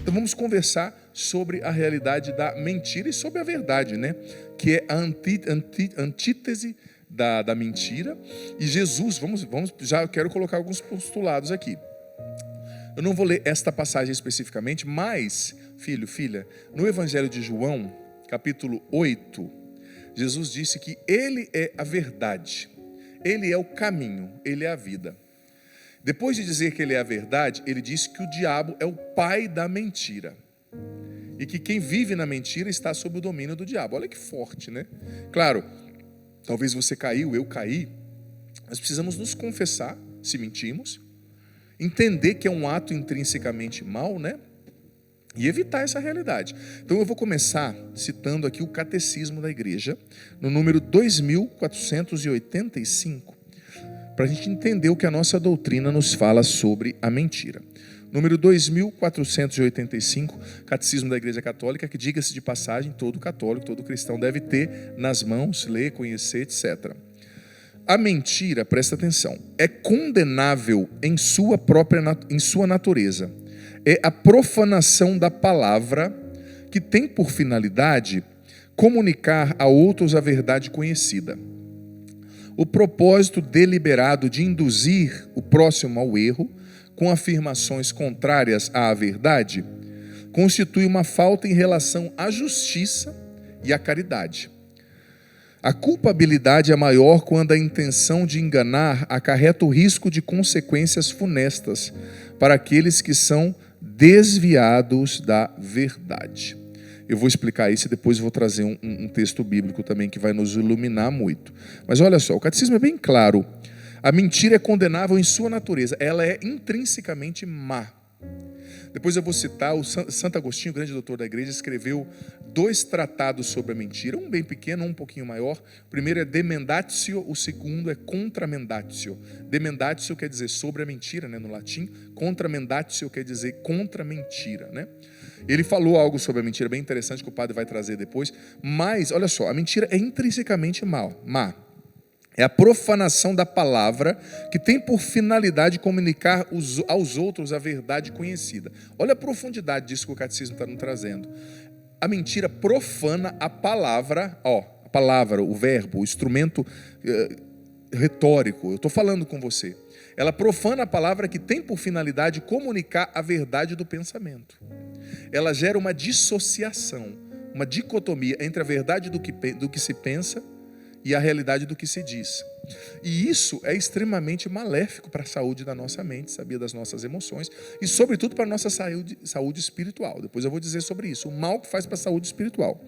Então vamos conversar sobre a realidade da mentira e sobre a verdade, né? Que é a antítese da mentira. E Jesus, já quero colocar alguns postulados aqui. Eu não vou ler esta passagem especificamente, mas, filho, filha, no Evangelho de João, capítulo 8, Jesus disse que Ele é a verdade, Ele é o caminho, Ele é a vida. Depois de dizer que Ele é a verdade, Ele disse que o diabo é o pai da mentira. E que quem vive na mentira está sob o domínio do diabo. Olha que forte, né? Claro, talvez você caiu, eu caí. Nós precisamos nos confessar se mentimos, entender que é um ato intrinsecamente mau, né? E evitar essa realidade. Então eu vou começar citando aqui o Catecismo da Igreja, no número 2485, para a gente entender o que a nossa doutrina nos fala sobre a mentira. Número 2485, Catecismo da Igreja Católica, que, diga-se de passagem, todo católico, todo cristão deve ter nas mãos, ler, conhecer, etc. A mentira, presta atenção, é condenável em sua natureza. É a profanação da palavra que tem por finalidade comunicar a outros a verdade conhecida. O propósito deliberado de induzir o próximo ao erro com afirmações contrárias à verdade constitui uma falta em relação à justiça e à caridade. A culpabilidade é maior quando a intenção de enganar acarreta o risco de consequências funestas para aqueles que são desviados da verdade. Eu vou explicar isso e depois vou trazer um texto bíblico também que vai nos iluminar muito. Mas olha só, o catecismo é bem claro. A mentira é condenável em sua natureza, ela é intrinsecamente má. Depois eu vou citar o Santo Agostinho, grande doutor da igreja, escreveu 2 tratados sobre a mentira, um bem pequeno, um pouquinho maior. O primeiro é De Mendatio, o segundo é Contra Mendatio. De Mendatio quer dizer sobre a mentira, né, no latim. Contra Mendatio quer dizer contra a mentira, né? Ele falou algo sobre a mentira bem interessante que o padre vai trazer depois. Mas, olha só, a mentira é intrinsecamente má. É a profanação da palavra que tem por finalidade comunicar aos outros a verdade conhecida. Olha a profundidade disso que o catecismo está nos trazendo. A mentira profana a palavra, o verbo, o instrumento retórico. Eu estou falando com você. Ela profana a palavra que tem por finalidade comunicar a verdade do pensamento. Ela gera uma dissociação, uma dicotomia entre a verdade do que se pensa e a realidade do que se diz. E isso é extremamente maléfico para a saúde da nossa mente, sabia, das nossas emoções e sobretudo para a nossa saúde espiritual. Depois eu vou dizer sobre isso, o mal que faz para a saúde espiritual.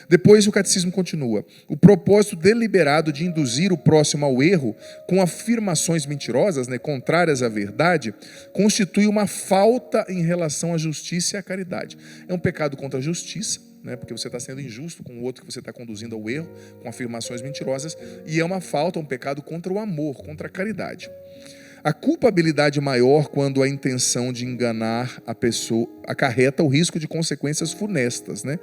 Depois o catecismo continua. O propósito deliberado de induzir o próximo ao erro com afirmações mentirosas, né, contrárias à verdade, constitui uma falta em relação à justiça e à caridade. É um pecado contra a justiça, né, porque você está sendo injusto com o outro que você está conduzindo ao erro, com afirmações mentirosas, e é uma falta, um pecado contra o amor, contra a caridade. A culpabilidade maior quando a intenção de enganar a pessoa acarreta o risco de consequências funestas, né?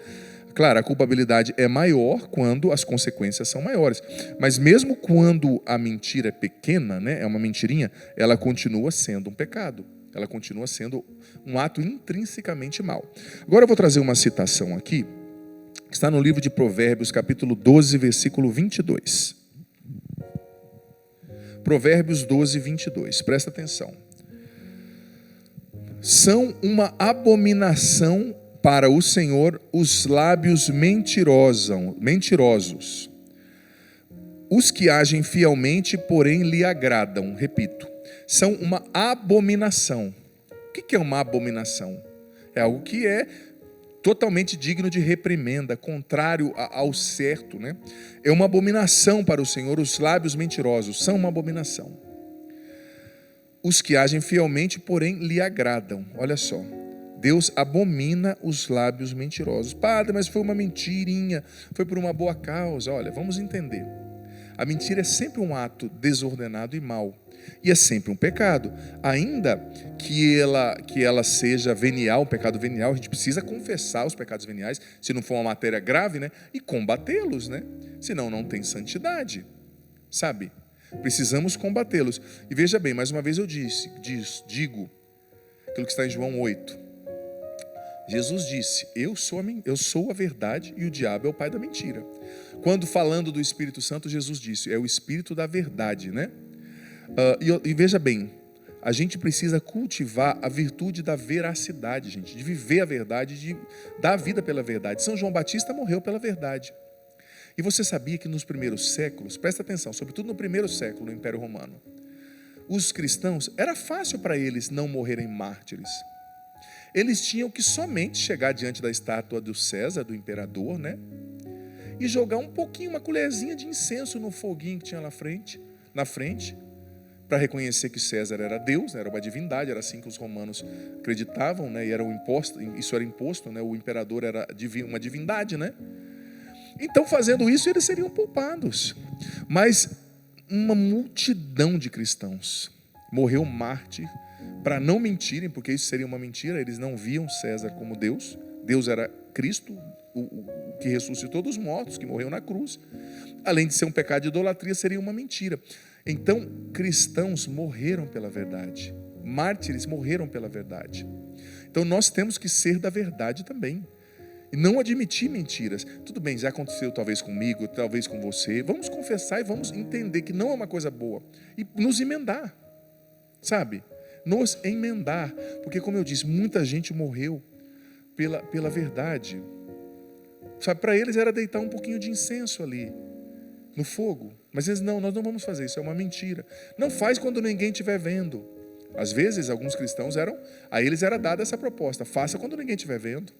Claro, a culpabilidade é maior quando as consequências são maiores, mas mesmo quando a mentira é pequena, né, é uma mentirinha, ela continua sendo um pecado. Ela continua sendo um ato intrinsecamente mau. Agora eu vou trazer uma citação aqui, que está no livro de Provérbios, capítulo 12, versículo 22. Provérbios 12, 22. Presta atenção. São uma abominação para o Senhor os lábios mentirosos. Os que agem fielmente, porém, lhe agradam. Repito. São uma abominação. O que é uma abominação? É algo que é totalmente digno de reprimenda, contrário ao certo, né? É uma abominação para o Senhor os lábios mentirosos, são uma abominação. Os que agem fielmente, porém, lhe agradam. Olha só, Deus abomina os lábios mentirosos. Padre, mas foi uma mentirinha, foi por uma boa causa. Olha, vamos entender. A mentira é sempre um ato desordenado e mau. E é sempre um pecado. Ainda que ela seja venial, um pecado venial, a gente precisa confessar os pecados veniais, se não for uma matéria grave, né? E combatê-los, né? Senão não tem santidade. Sabe? Precisamos combatê-los. E veja bem, mais uma vez eu digo, aquilo que está em João 8. Jesus disse, eu sou a verdade e o diabo é o pai da mentira. Quando falando do Espírito Santo, Jesus disse, é o Espírito da verdade, né? E veja bem, a gente precisa cultivar a virtude da veracidade, gente, de viver a verdade, de dar a vida pela verdade. São João Batista morreu pela verdade. E você sabia que nos primeiros séculos, presta atenção, sobretudo no primeiro século do Império Romano, os cristãos, era fácil para eles não morrerem mártires. Eles tinham que somente chegar diante da estátua do César, do imperador, né? E jogar um pouquinho, uma colherzinha de incenso no foguinho que tinha na frente, para reconhecer que César era Deus, né? Era uma divindade, era assim que os romanos acreditavam, né? E era isso era imposto, né? O imperador era uma divindade, né? Então, fazendo isso, eles seriam poupados. Mas uma multidão de cristãos morreu mártir para não mentirem, porque isso seria uma mentira. Eles não viam César como Deus. Deus era Cristo, o que ressuscitou dos mortos, que morreu na cruz. Além de ser um pecado de idolatria, seria uma mentira. Então, cristãos morreram pela verdade. Mártires morreram pela verdade. Então, nós temos que ser da verdade também. E não admitir mentiras. Tudo bem, já aconteceu talvez comigo, talvez com você. Vamos confessar e vamos entender que não é uma coisa boa. E nos emendar. Sabe? Nos emendar. Porque, como eu disse, muita gente morreu pela verdade. Sabe, para eles era deitar um pouquinho de incenso ali, no fogo. Mas eles, não, nós não vamos fazer isso, é uma mentira. Não faz quando ninguém estiver vendo. Às vezes, alguns cristãos a eles era dada essa proposta, faça quando ninguém estiver vendo.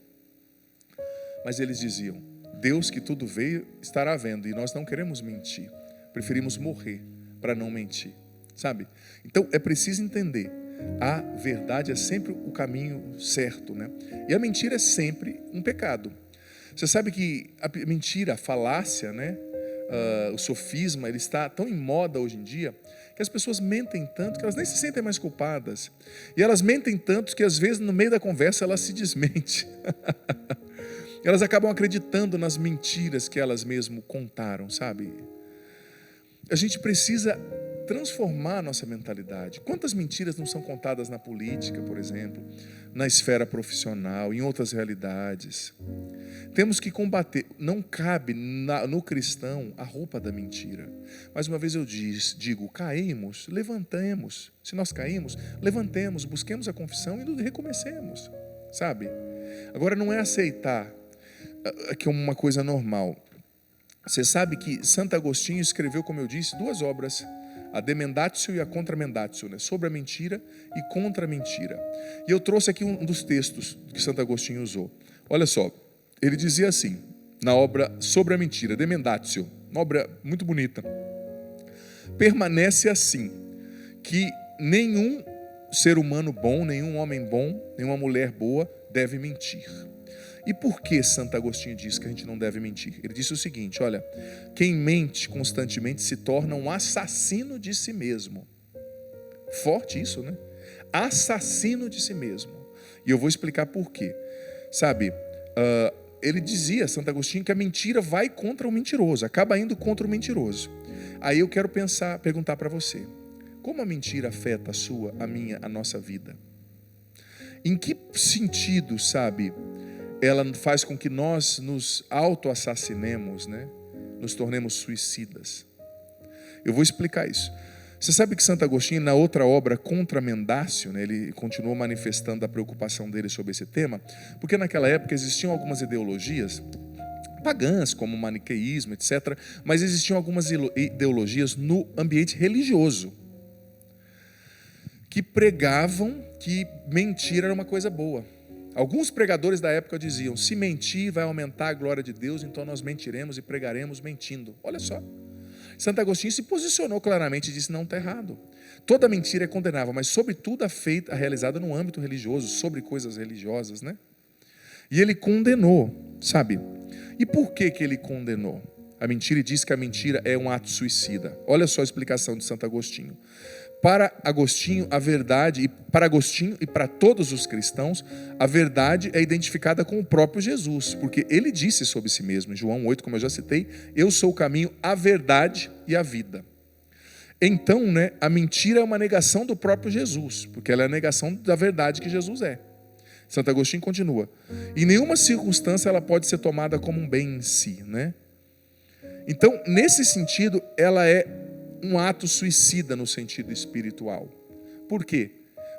Mas eles diziam, Deus que tudo vê, estará vendo, e nós não queremos mentir. Preferimos morrer para não mentir, sabe? Então, é preciso entender, a verdade é sempre o caminho certo, né? E a mentira é sempre um pecado. Você sabe que a mentira, a falácia, né? O sofisma, ele está tão em moda hoje em dia, que as pessoas mentem tanto que elas nem se sentem mais culpadas. E elas mentem tanto que às vezes no meio da conversa elas se desmentem. Elas acabam acreditando nas mentiras que elas mesmo contaram, sabe? A gente precisa transformar a nossa mentalidade. Quantas mentiras não são contadas na política, por exemplo, na esfera profissional, em outras realidades? Temos que combater. Não cabe no cristão a roupa da mentira. Mais uma vez eu digo, caímos, levantemos. Se nós caímos, levantemos, busquemos a confissão e recomecemos, sabe? Agora não é aceitar que é uma coisa normal. Você sabe que Santo Agostinho escreveu, como eu disse, 2 obras, a De Mendatio e a Contra Mendatio, né? Sobre a mentira e contra a mentira. E eu trouxe aqui um dos textos que Santo Agostinho usou. Olha só, ele dizia assim, na obra Sobre a Mentira, De Mendatio, uma obra muito bonita. Permanece assim, que nenhum ser humano bom, nenhum homem bom, nenhuma mulher boa deve mentir. E por que Santo Agostinho diz que a gente não deve mentir? Ele disse o seguinte, olha, quem mente constantemente se torna um assassino de si mesmo. Forte isso, né? Assassino de si mesmo. E eu vou explicar por quê. Sabe, ele dizia, Santo Agostinho, que a mentira vai contra o mentiroso, acaba indo contra o mentiroso. Aí eu quero perguntar para você, como a mentira afeta a minha, a nossa vida? Em que sentido, sabe, ela faz com que nós nos autoassassinemos, né? Nos tornemos suicidas. Eu vou explicar isso. Você sabe que Santo Agostinho, na outra obra, Contra Mendatio, né, ele continuou manifestando a preocupação dele sobre esse tema, porque naquela época existiam algumas ideologias pagãs, como o maniqueísmo, etc., mas existiam algumas ideologias no ambiente religioso, que pregavam que mentir era uma coisa boa. Alguns pregadores da época diziam, se mentir vai aumentar a glória de Deus, então nós mentiremos e pregaremos mentindo. Olha só, Santo Agostinho se posicionou claramente e disse, não, está errado. Toda mentira é condenável, mas sobretudo a realizada no âmbito religioso, sobre coisas religiosas, né? E ele condenou, sabe? E por que ele condenou a mentira e disse que a mentira é um ato suicida? Olha só a explicação de Santo Agostinho. Para Agostinho, a verdade, para Agostinho e para todos os cristãos, a verdade é identificada com o próprio Jesus, porque ele disse sobre si mesmo, em João 8, como eu já citei, eu sou o caminho, a verdade e a vida. Então, a mentira é uma negação do próprio Jesus, porque ela é a negação da verdade que Jesus é. Santo Agostinho continua. Em nenhuma circunstância ela pode ser tomada como um bem em si, né? Então, nesse sentido, ela é um ato suicida no sentido espiritual. Por quê?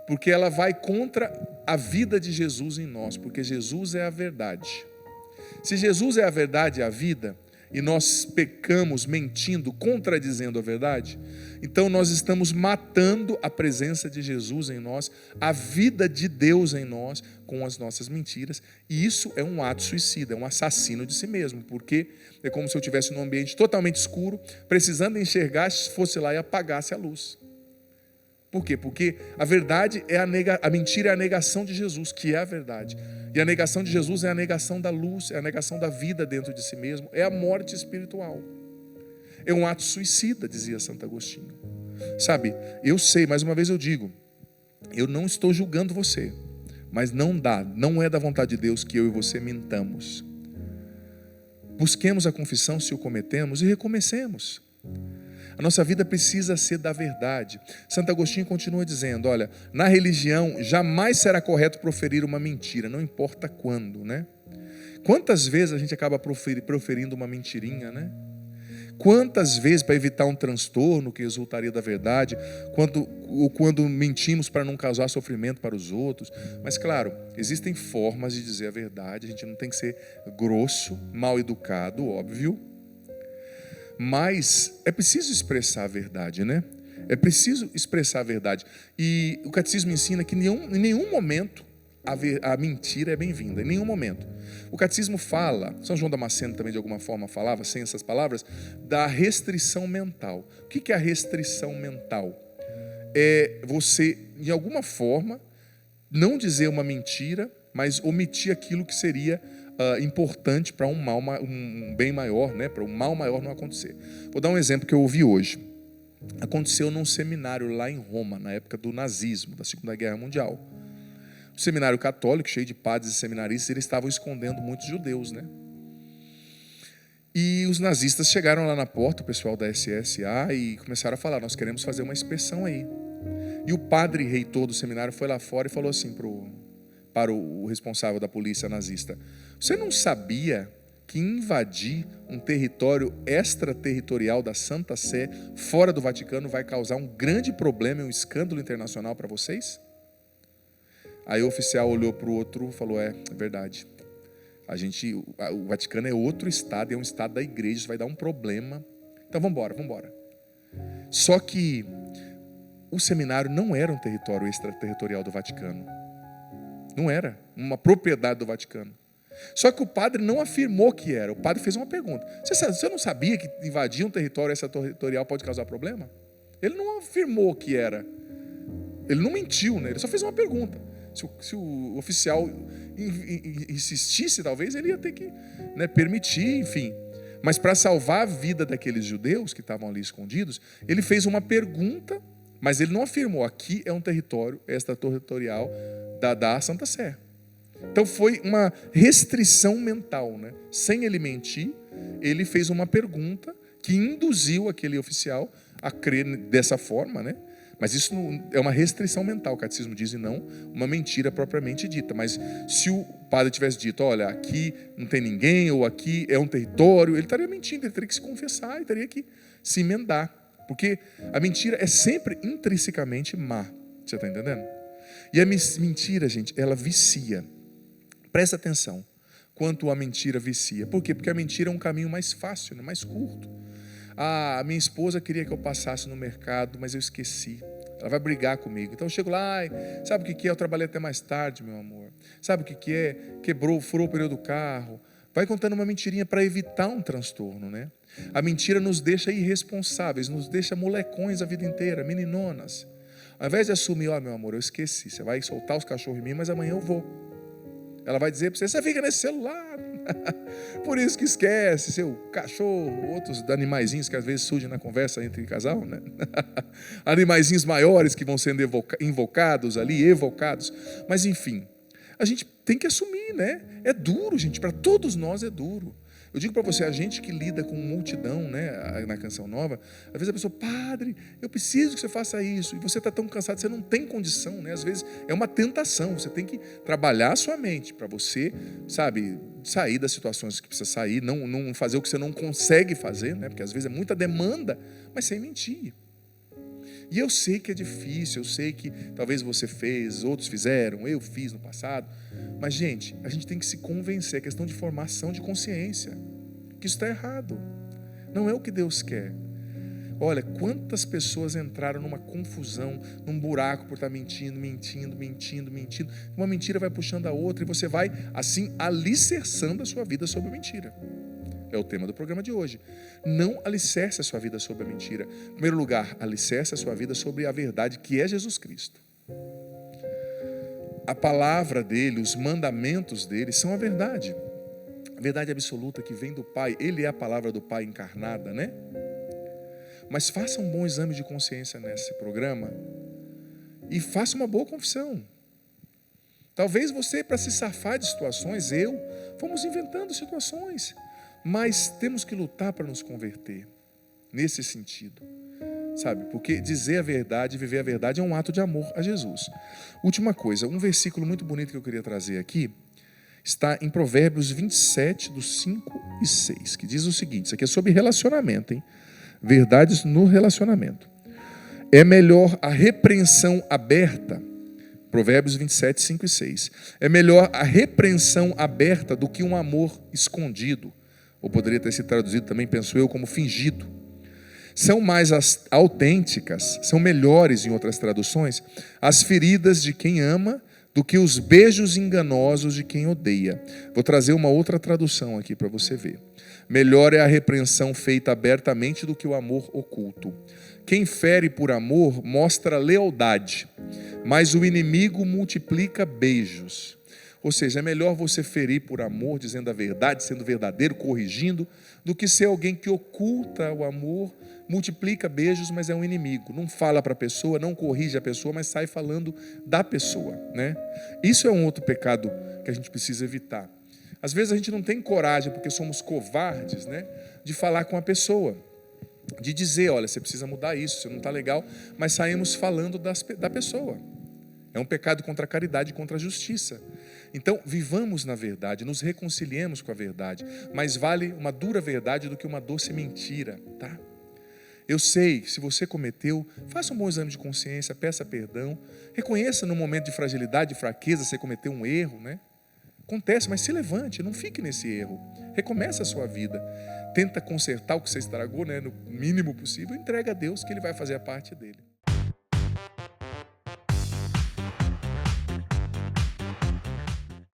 Porque ela vai contra a vida de Jesus em nós, porque Jesus é a verdade. Se Jesus é a verdade e a vida, e nós pecamos mentindo, contradizendo a verdade, então nós estamos matando a presença de Jesus em nós, a vida de Deus em nós, com as nossas mentiras, e isso é um ato suicida, é um assassino de si mesmo, porque é como se eu estivesse num ambiente totalmente escuro, precisando enxergar, fosse lá e apagasse a luz. Por quê? Porque a verdade é a mentira é a negação de Jesus, que é a verdade. E a negação de Jesus é a negação da luz, é a negação da vida dentro de si mesmo, é a morte espiritual. É um ato suicida, dizia Santo Agostinho. Sabe, eu sei, mais uma vez eu digo, eu não estou julgando você, mas não é da vontade de Deus que eu e você mintamos. Busquemos a confissão se o cometemos e recomecemos. A nossa vida precisa ser da verdade. Santo Agostinho continua dizendo, olha, na religião jamais será correto proferir uma mentira, não importa quando, né? Quantas vezes a gente acaba proferindo uma mentirinha, né? Quantas vezes, para evitar um transtorno que resultaria da verdade, quando mentimos para não causar sofrimento para os outros. Mas claro, existem formas de dizer a verdade, a gente não tem que ser grosso, mal educado, óbvio. Mas é preciso expressar a verdade, né? É preciso expressar a verdade. E o catecismo ensina que em nenhum momento a mentira é bem-vinda, em nenhum momento. O catecismo fala, São João Damasceno também de alguma forma falava, sem essas palavras, da restrição mental. O que é a restrição mental? É você, de alguma forma, não dizer uma mentira, mas omitir aquilo que seria importante para um bem maior, né? Para um mal maior não acontecer. Vou dar um exemplo que eu ouvi hoje. Aconteceu num seminário lá em Roma, na época do nazismo, da Segunda Guerra Mundial. Um seminário católico, cheio de padres e seminaristas, eles estavam escondendo muitos judeus, né? E os nazistas chegaram lá na porta, o pessoal da SSA, e começaram a falar, nós queremos fazer uma inspeção aí. E o padre reitor do seminário foi lá fora e falou assim para o responsável da polícia nazista, você não sabia que invadir um território extraterritorial da Santa Sé, fora do Vaticano, vai causar um grande problema e um escândalo internacional para vocês? Aí o oficial olhou para o outro e falou, é verdade. O Vaticano é outro estado, é um estado da igreja, isso vai dar um problema. Então vamos embora. Só que o seminário não era um território extraterritorial do Vaticano. Não era uma propriedade do Vaticano. Só que o padre não afirmou que era. O padre fez uma pergunta. Você não sabia que invadir um território extraterritorial pode causar problema? Ele não afirmou que era. Ele não mentiu, né? Ele só fez uma pergunta. Se o oficial insistisse, talvez ele ia ter que, né, permitir, enfim. Mas para salvar a vida daqueles judeus que estavam ali escondidos, ele fez uma pergunta, mas ele não afirmou, aqui é um território extraterritorial da Santa Sé. Então foi uma restrição mental, né? Sem ele mentir, ele fez uma pergunta que induziu aquele oficial a crer dessa forma, né? Mas isso é uma restrição mental, o catecismo diz, e não uma mentira propriamente dita. Mas se o padre tivesse dito, olha, aqui não tem ninguém, ou aqui é um território, ele estaria mentindo, ele teria que se confessar, ele teria que se emendar. Porque a mentira é sempre intrinsecamente má. Você está entendendo? E a mentira, gente, ela vicia. Presta atenção quanto a mentira vicia. Por quê? Porque a mentira é um caminho mais fácil, né? Mais curto. A minha esposa queria que eu passasse no mercado, mas eu esqueci. Ela vai brigar comigo. Então eu chego lá, sabe o que é? Eu trabalhei até mais tarde, meu amor. Sabe o que é? Furou o pneu do carro. Vai contando uma mentirinha para evitar um transtorno, né? A mentira nos deixa irresponsáveis, nos deixa molecões a vida inteira, meninonas. Ao invés de assumir, meu amor, eu esqueci. Você vai soltar os cachorros em mim, mas amanhã eu vou. Ela vai dizer para você fica nesse celular. Por isso que esquece seu cachorro, outros animaizinhos que às vezes surgem na conversa entre casal, né? Animaizinhos maiores que vão sendo invocados ali, evocados. Mas enfim, a gente tem que assumir, né? É duro, gente, para todos nós é duro. Eu digo para você, a gente que lida com multidão, né, na Canção Nova, às vezes a pessoa, padre, eu preciso que você faça isso, e você está tão cansado, você não tem condição, né? Às vezes é uma tentação, você tem que trabalhar a sua mente para você, sabe, sair das situações que precisa sair, não fazer o que você não consegue fazer, né? Porque às vezes é muita demanda, mas sem mentir. E eu sei que é difícil, eu sei que talvez você fez, outros fizeram, eu fiz no passado. Mas, gente, a gente tem que se convencer, é questão de formação de consciência, que isso está errado. Não é o que Deus quer. Olha, quantas pessoas entraram numa confusão, num buraco por estar mentindo. Uma mentira vai puxando a outra e você vai, assim, alicerçando a sua vida sobre a mentira. É o tema do programa de hoje. Não alicerce a sua vida sobre a mentira. Em primeiro lugar, alicerce a sua vida sobre a verdade que é Jesus Cristo. A palavra dele, os mandamentos dele são a verdade. A verdade absoluta que vem do Pai. Ele é a palavra do Pai encarnada, né? Mas faça um bom exame de consciência nesse programa e faça uma boa confissão. Talvez você, para se safar de situações, fomos inventando situações. Mas temos que lutar para nos converter, nesse sentido, sabe? Porque dizer a verdade, viver a verdade é um ato de amor a Jesus. Última coisa, um versículo muito bonito que eu queria trazer aqui, está em Provérbios 27, dos 5 e 6, que diz o seguinte, isso aqui é sobre relacionamento, hein? Verdades no relacionamento. É melhor a repreensão aberta, Provérbios 27, 5 e 6, é melhor a repreensão aberta do que um amor escondido. Ou poderia ter sido traduzido também, penso eu, como fingido. São mais autênticas, são melhores em outras traduções, as feridas de quem ama do que os beijos enganosos de quem odeia. Vou trazer uma outra tradução aqui para você ver. Melhor é a repreensão feita abertamente do que o amor oculto. Quem fere por amor mostra lealdade, mas o inimigo multiplica beijos. Ou seja, é melhor você ferir por amor, dizendo a verdade, sendo verdadeiro, corrigindo, do que ser alguém que oculta o amor, multiplica beijos, mas é um inimigo. Não fala para a pessoa, não corrige a pessoa, mas sai falando da pessoa, né? Isso é um outro pecado que a gente precisa evitar. Às vezes a gente não tem coragem, porque somos covardes, né, de falar com a pessoa, de dizer, olha, você precisa mudar isso, você não está legal, mas saímos falando da pessoa. É um pecado contra a caridade e contra a justiça. Então, vivamos na verdade, nos reconciliemos com a verdade. Mais vale uma dura verdade do que uma doce mentira, tá? Eu sei, se você cometeu, faça um bom exame de consciência, peça perdão. Reconheça no momento de fragilidade, de fraqueza, você cometeu um erro, né? Acontece, mas se levante, não fique nesse erro. Recomece a sua vida. Tenta consertar o que você estragou, né, no mínimo possível, e entrega a Deus que Ele vai fazer a parte dele.